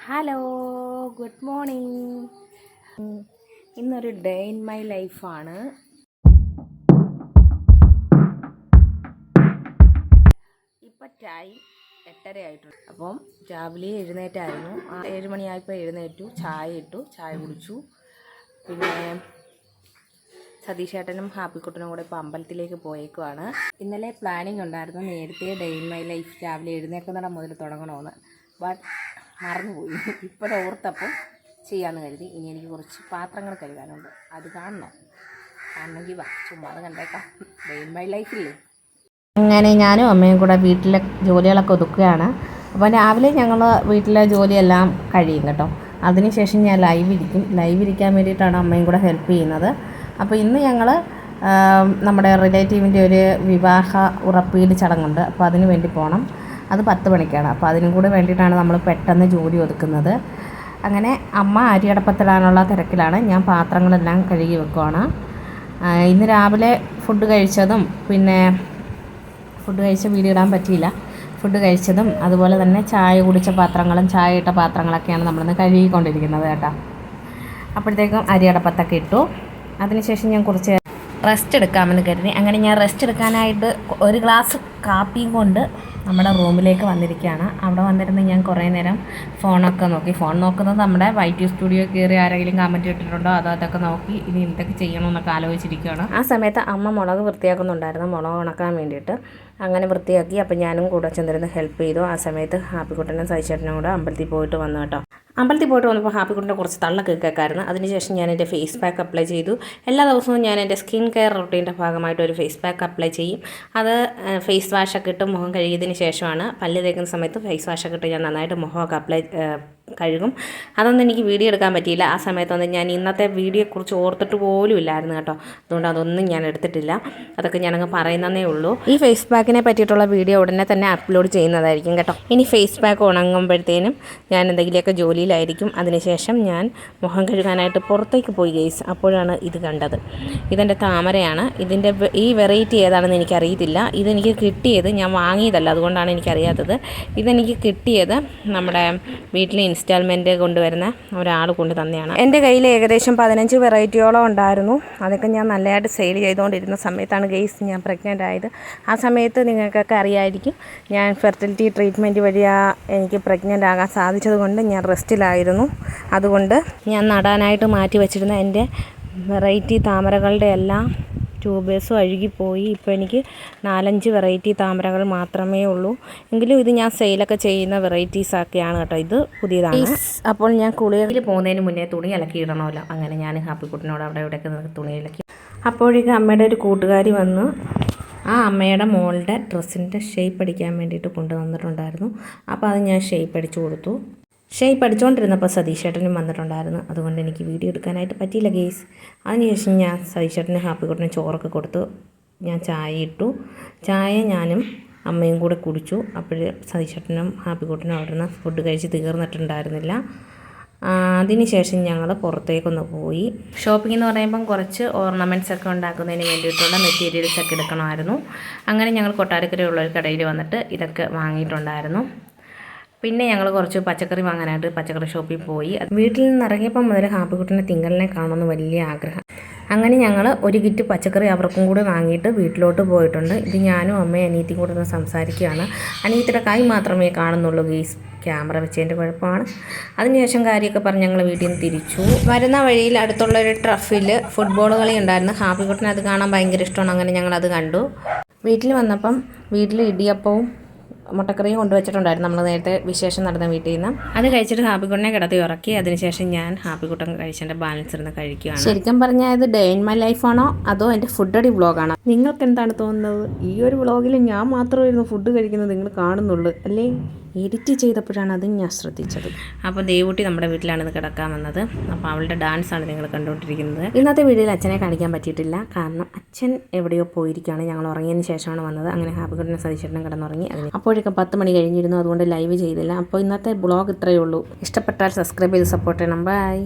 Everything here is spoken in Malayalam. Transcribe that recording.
Hello, good morning. ഇന്നൊരു ഡേ ഇൻ മൈ ലൈഫാണ്. ഇപ്പം ടൈം 8:30 ആയിട്ടുണ്ട്. അപ്പം രാവിലെ എഴുന്നേറ്റായിരുന്നു. 7 മണിയായപ്പോൾ എഴുന്നേറ്റു, ചായ ഇട്ടു, ചായ കുടിച്ചു. പിന്നെ സതീഷേട്ടനും ഹാപ്പിക്കുട്ടനും കൂടെ ഇപ്പോൾ അമ്പലത്തിലേക്ക് പോയേക്കുവാണ്. ഇന്നലെ പ്ലാനിങ് ഉണ്ടായിരുന്നു നേരത്തെ ഡേ ഇൻ മൈ ലൈഫ് രാവിലെ എഴുന്നേക്കുന്നിടം മുതൽ തുടങ്ങണമെന്ന്. ബട്ട് മറന്നുപോയി. ഇപ്പോഴോർത്തപ്പം ചെയ്യാമെന്ന് കരുതി. ഇനി എനിക്ക് കുറച്ച് പാത്രങ്ങൾ കഴുകാനുണ്ട്, അത് കാണണമെങ്കിൽ വാ, ചുമ്മാ അത് കണ്ടേക്കാം. ഡേ ഇൻ മൈ ലൈഫില്ലേ. അങ്ങനെ ഞാനും അമ്മയും കൂടെ വീട്ടിലെ ജോലികളൊക്കെ ഒതുക്കുകയാണ്. അപ്പോൾ രാവിലെ ഞങ്ങൾ വീട്ടിലെ ജോലിയെല്ലാം കഴിയും കേട്ടോ. അതിനുശേഷം ഞാൻ ലൈവ് ഇരിക്കാൻ വേണ്ടിയിട്ടാണ് അമ്മയും കൂടെ ഹെൽപ്പ് ചെയ്യുന്നത്. അപ്പോൾ ഇന്ന് ഞങ്ങൾ നമ്മുടെ റിലേറ്റീവിൻ്റെ ഒരു വിവാഹ ഉറപ്പീട് ചടങ്ങുണ്ട്. അപ്പോൾ അതിന് വേണ്ടി പോകണം. അത് 10 മണിക്കാണ്. അപ്പോൾ അതിനും കൂടെ വേണ്ടിയിട്ടാണ് നമ്മൾ പെട്ടെന്ന് ജോലി ഒതുക്കുന്നത്. അങ്ങനെ അമ്മ അരിയടപ്പത്തിടാനുള്ള തിരക്കിലാണ്, ഞാൻ പാത്രങ്ങളെല്ലാം കഴുകി വെക്കുവാണ്. ഇന്ന് രാവിലെ ഫുഡ് കഴിച്ചതും പിന്നെ ഫുഡ് കഴിച്ച വീഡിയോ ഇടാൻ പറ്റിയില്ല. ഫുഡ് കഴിച്ചതും അതുപോലെ തന്നെ ചായ കുടിച്ച പാത്രങ്ങളും ചായ ഇട്ട പാത്രങ്ങളൊക്കെയാണ് നമ്മളിന്ന് കഴുകിക്കൊണ്ടിരിക്കുന്നത് കേട്ടോ. അപ്പോഴത്തേക്കും അരിയടപ്പത്തൊക്കെ ഇട്ടു. അതിനുശേഷം ഞാൻ കുറച്ച് റെസ്റ്റ് എടുക്കാമെന്ന് കരുതി. അങ്ങനെ ഞാൻ റെസ്റ്റ് എടുക്കാനായിട്ട് ഒരു ഗ്ലാസ് കാപ്പിയും കൊണ്ട് നമ്മുടെ റൂമിലേക്ക് വന്നിരിക്കുകയാണ്. അവിടെ വന്നിരുന്ന് ഞാൻ കുറേ നേരം ഫോണൊക്കെ നോക്കി. ഫോൺ നോക്കുന്നത് നമ്മുടെ വൈറ്റ് സ്റ്റുഡിയോ കയറി ആരെങ്കിലും കമൻറ്റ് ഇട്ടിട്ടുണ്ടോ അതൊക്കെ നോക്കി ഇനി എന്തൊക്കെ ചെയ്യണമെന്നൊക്കെ ആലോചിച്ചിരിക്കുകയാണ്. ആ സമയത്ത് അമ്മ മുളക് വൃത്തിയാക്കുന്നുണ്ടായിരുന്നു, മുളക് ഉണക്കാൻ വേണ്ടിയിട്ട്. അങ്ങനെ വൃത്തിയാക്കി. അപ്പോൾ ഞാനും കൂടെ ചെന്നിരുന്ന് ഹെൽപ്പ് ചെയ്തു. ആ സമയത്ത് ഹാപ്പിക്കുട്ടനും സൈച്ചേട്ടനും കൂടെ അമ്പലത്തിൽ പോയിട്ട് വന്നു കേട്ടോ. അമ്പലത്തിൽ പോയിട്ട് വന്നപ്പോൾ ഹാപ്പിക്കുട്ടൻ്റെ കുറച്ച് തള്ളൊക്കെ കേൾക്കായിരുന്നു. അതിനുശേഷം ഞാൻ എൻ്റെ ഫേസ് പാക്ക് അപ്ലൈ ചെയ്തു. എല്ലാ ദിവസവും ഞാൻ എൻ്റെ സ്കിൻ കെയർ റൊട്ടീൻ്റെ ഭാഗമായിട്ട് ഒരു ഫേസ് പാക്ക് അപ്ലൈ ചെയ്യും. അത് ഫേസ് വാഷൊക്കെ ഇട്ട് മുഖം കഴുകിയതിന് ശേഷമാണ് പല്ല് തേക്കുന്ന സമയത്ത് ഫേസ് വാഷൊക്കെ ഇട്ട് ഞാൻ നന്നായിട്ട് മുഖമൊക്കെ കഴുകും. അതൊന്നും എനിക്ക് വീഡിയോ എടുക്കാൻ പറ്റിയില്ല. ആ സമയത്തൊന്നും ഞാൻ ഇന്നത്തെ വീഡിയോയെക്കുറിച്ച് ഓർത്തിട്ട് പോലും ഇല്ലായിരുന്നു കേട്ടോ. അതുകൊണ്ട് അതൊന്നും ഞാൻ എടുത്തിട്ടില്ല. അതൊക്കെ ഞാനങ്ങ് പറയുന്നതേ ഉള്ളൂ. ഈ ഫേസ് പാക്കിനെ പറ്റിയിട്ടുള്ള വീഡിയോ ഉടനെ തന്നെ അപ്ലോഡ് ചെയ്യുന്നതായിരിക്കും കേട്ടോ. ഇനി ഫേസ് പാക്ക് ഉണങ്ങുമ്പോഴത്തേനും ഞാൻ എന്തെങ്കിലുമൊക്കെ ജോലിയിലായിരിക്കും. അതിനുശേഷം ഞാൻ മുഖം കഴുകാനായിട്ട് പുറത്തേക്ക് പോയി ഗൈസ്. അപ്പോഴാണ് ഇത് കണ്ടത്. ഇതെൻ്റെ താമരയാണ്. ഇതിൻ്റെ ഈ വെറൈറ്റി ഏതാണെന്ന് എനിക്കറിയത്തില്ല. ഇതെനിക്ക് കിട്ടിയത്, ഞാൻ വാങ്ങിയതല്ല, അതുകൊണ്ടാണ് എനിക്കറിയാത്തത്. ഇതെനിക്ക് കിട്ടിയത് നമ്മുടെ വീട്ടിൽ ഇൻസ്റ്റാൾമെൻറ്റ് കൊണ്ടുവരുന്ന ഒരാൾ കൊണ്ട് തന്നെയാണ്. എൻ്റെ കയ്യിൽ ഏകദേശം 15 വെറൈറ്റിയോളം ഉണ്ടായിരുന്നു. അതൊക്കെ ഞാൻ നല്ലതായിട്ട് സെയിൽ ചെയ്തുകൊണ്ടിരുന്ന സമയത്താണ് ഗെയ്സ് ഞാൻ പ്രഗ്നൻ്റ് ആയത്. ആ സമയത്ത് നിങ്ങൾക്കൊക്കെ അറിയായിരിക്കും, ഞാൻ ഫെർട്ടിലിറ്റി ട്രീറ്റ്മെൻറ്റ് വഴിയാണ് എനിക്ക് പ്രഗ്നൻ്റ് ആകാൻ സാധിച്ചത് കൊണ്ട് ഞാൻ റെസ്റ്റിലായിരുന്നു. അതുകൊണ്ട് ഞാൻ നടാനായിട്ട് മാറ്റി വച്ചിരുന്ന എൻ്റെ വെറൈറ്റി താമരകളുടെ എല്ലാം ട്യൂബേഴ്സും അഴുകിപ്പോയി. ഇപ്പോൾ എനിക്ക് 4-5 വെറൈറ്റി താമരകൾ മാത്രമേ ഉള്ളൂ. എങ്കിലും ഇത് ഞാൻ സെയിലൊക്കെ ചെയ്യുന്ന വെറൈറ്റീസൊക്കെയാണ് കേട്ടോ. ഇത് പുതിയതാണ്. അപ്പോൾ ഞാൻ കുളിയിൽ പോകുന്നതിന് മുന്നേ തുണി അലക്കി ഇടണമല്ലോ. അങ്ങനെ ഞാൻ ഹാപ്പിക്കുട്ടനോട് അവിടെ ഇവിടെയൊക്കെ തുണി അലക്കി. അപ്പോഴേക്കും അമ്മയുടെ ഒരു കൂട്ടുകാരി വന്ന് ആ അമ്മയുടെ മോളുടെ ഡ്രസ്സിൻ്റെ ഷേപ്പ് അടിക്കാൻ വേണ്ടിയിട്ട് കൊണ്ടുവന്നിട്ടുണ്ടായിരുന്നു. അപ്പോൾ അത് ഞാൻ ഷേപ്പ് അടിച്ചു കൊടുത്തു. പഠിച്ചുകൊണ്ടിരുന്നപ്പോൾ സതീഷേട്ടനും വന്നിട്ടുണ്ടായിരുന്നു. അതുകൊണ്ട് എനിക്ക് വീഡിയോ എടുക്കാനായിട്ട് പറ്റിയില്ല ഗെയ്സ്. അതിനുശേഷം ഞാൻ സതീഷേട്ടനും ഹാപ്പിക്കുട്ടനും ചോറൊക്കെ കൊടുത്തു. ഞാൻ ചായ ഇട്ടു. ചായ ഞാനും അമ്മയും കൂടെ കുടിച്ചു. അപ്പോഴേ സതീഷേട്ടനും ഹാപ്പിക്കുട്ടനും അവിടെ നിന്ന് ഫുഡ് കഴിച്ച് തീർന്നിട്ടുണ്ടായിരുന്നില്ല. അതിനുശേഷം ഞങ്ങൾ പുറത്തേക്കൊന്ന് പോയി. ഷോപ്പിംഗ് എന്ന് പറയുമ്പം കുറച്ച് ഓർണമെൻറ്റ്സ് ഒക്കെ ഉണ്ടാക്കുന്നതിന് വേണ്ടിയിട്ടുള്ള മെറ്റീരിയൽസൊക്കെ എടുക്കണമായിരുന്നു. അങ്ങനെ ഞങ്ങൾ കൊട്ടാരക്കരയുള്ള ഒരു കടയിൽ വന്നിട്ട് ഇതൊക്കെ വാങ്ങിയിട്ടുണ്ടായിരുന്നു. പിന്നെ ഞങ്ങൾ കുറച്ച് പച്ചക്കറി വാങ്ങാനായിട്ട് പച്ചക്കറി ഷോപ്പിൽ പോയി. വീട്ടിൽ നിന്ന് ഇറങ്ങിയപ്പം മുതൽ ഹാപ്പിക്കുട്ടനെ തിങ്കളിനെ കാണണമെന്ന് വലിയ ആഗ്രഹം. അങ്ങനെ ഞങ്ങൾ ഒരു കിറ്റ് പച്ചക്കറി അവർക്കും കൂടി വാങ്ങിയിട്ട് വീട്ടിലോട്ട് പോയിട്ടുണ്ട്. ഇത് ഞാനും അമ്മയും അനിയത്തിയും കൂടെ ഒന്ന് സംസാരിക്കുകയാണ്. അനിയത്തിയുടെ കൈ മാത്രമേ കാണുന്നുള്ളൂ ഗെയ്സ്, ക്യാമറ വെച്ചതിൻ്റെ കുഴപ്പമാണ്. അതിനുശേഷം കാര്യമൊക്കെ പറഞ്ഞ് ഞങ്ങൾ വീട്ടിൽ നിന്ന് തിരിച്ചു. വരുന്ന വഴിയിൽ അടുത്തുള്ളൊരു ട്രഫിൽ ഫുട്ബോൾ കളി ഉണ്ടായിരുന്നു. ഹാപ്പിക്കുട്ടനെ അത് കാണാൻ ഭയങ്കര ഇഷ്ടമാണ്. അങ്ങനെ ഞങ്ങളത് കണ്ടു. വീട്ടിൽ വന്നപ്പം വീട്ടിൽ ഇടിയപ്പവും മുട്ടക്കറിയും കൊണ്ടുവച്ചിട്ടുണ്ടായിരുന്നു. നമ്മൾ നേരത്തെ വിശേഷം നടന്ന വീട്ടിൽ നിന്ന് അത് കഴിച്ചിട്ട് ഹാപ്പിക്കുട്ടനെ കിടത്തി ഉറക്കി. അതിനുശേഷം ഞാൻ ഹാപ്പിക്കുട്ടൻ കഴിച്ചതിൻ്റെ ബാലൻസ് ഇരുന്ന് കഴിക്കുകയാണ്. ശരിക്കും പറഞ്ഞാൽ ഇത് ഡേ ഇൻ മൈ ലൈഫാണോ അതോ എൻ്റെ ഫുഡ് അടി വ്ളോഗാണോ? നിങ്ങൾക്ക് എന്താണ് തോന്നുന്നത്? ഈ ഒരു വ്ളോഗിൽ ഞാൻ മാത്രമായിരുന്നു ഫുഡ് കഴിക്കുന്നത് നിങ്ങൾ കാണുന്നുള്ളൂ അല്ലേ? എഡിറ്റ് ചെയ്തപ്പോഴാണ് അതും ഞാൻ ശ്രദ്ധിച്ചത്. അപ്പോൾ ദേവൂട്ടി നമ്മുടെ വീട്ടിലാണ് ഇത് കിടക്കാൻ വന്നത്. അപ്പോൾ അവളുടെ ഡാൻസാണ് നിങ്ങൾ കണ്ടുകൊണ്ടിരിക്കുന്നത്. ഇന്നത്തെ വീഡിയോയിൽ അച്ഛനെ കാണിക്കാൻ പറ്റിയിട്ടില്ല, കാരണം അച്ഛൻ എവിടെയോ പോയിരിക്കുകയാണ്. ഞങ്ങൾ ഉറങ്ങിയതിന് ശേഷമാണ് വന്നത്. അങ്ങനെ ഹാപ്പിക്കുട്ടനെ സതീഷേട്ടനും കിടന്നുറങ്ങി. അപ്പോഴേക്കും 10 മണി കഴിഞ്ഞിരുന്നു, അതുകൊണ്ട് ലൈവ് ചെയ്തില്ല. അപ്പോൾ ഇന്നത്തെ ബ്ലോഗ് ഇത്രയേ ഉള്ളൂ. ഇഷ്ടപ്പെട്ടാൽ സബ്സ്ക്രൈബ് ചെയ്ത് സപ്പോർട്ട് ചെയ്യണം. ബൈ.